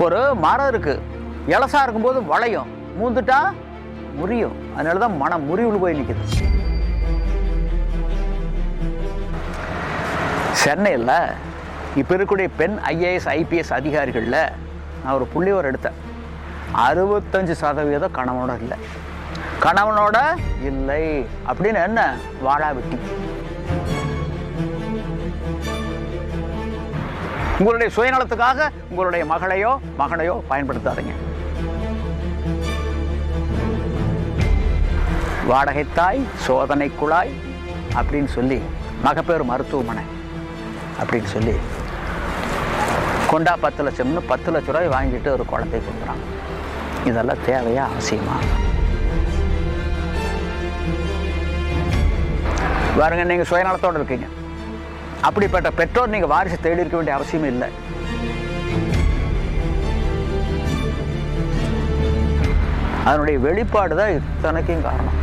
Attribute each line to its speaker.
Speaker 1: ஒரு மரம் இருக்குது, இலசா இருக்கும்போது வளையும், மூந்துட்டா முறியும். அதனால தான் மனம் முறிவுள் போய் நிற்குது. சென்னையில் இப்போ இருக்கக்கூடிய பெண் IAS IPS அதிகாரிகளில் நான் ஒரு புள்ளிவர் எடுத்தேன். 65% கணவனோட இல்லை. கணவனோட இல்லை அப்படின்னு என்ன? வாழா வெட்டி. உங்களுடைய சுயநலத்துக்காக உங்களுடைய மகளையோ மகனையோ பயன்படுத்தாதீங்க. வாடகைத்தாய், சோதனை குழாய் அப்படின்னு சொல்லி, மகப்பேறு மருத்துவமனை அப்படின்னு சொல்லி கொண்டா 10 லட்சம்னு 10 லட்ச ரூபாய் வாங்கிட்டு ஒரு குழந்தை கொடுக்குறாங்க. இதெல்லாம் தேவையா? அவசியமா? பாருங்க, நீங்கள் சுயநலத்தோடு இருக்கீங்க. அப்படிப்பட்ட பெற்றோர் நீங்கள் வாரிசு தேடி இருக்க வேண்டிய அவசியமே இல்லை. அதனுடைய வெளிப்பாடு தான் இத்தனைக்கும் காரணம்.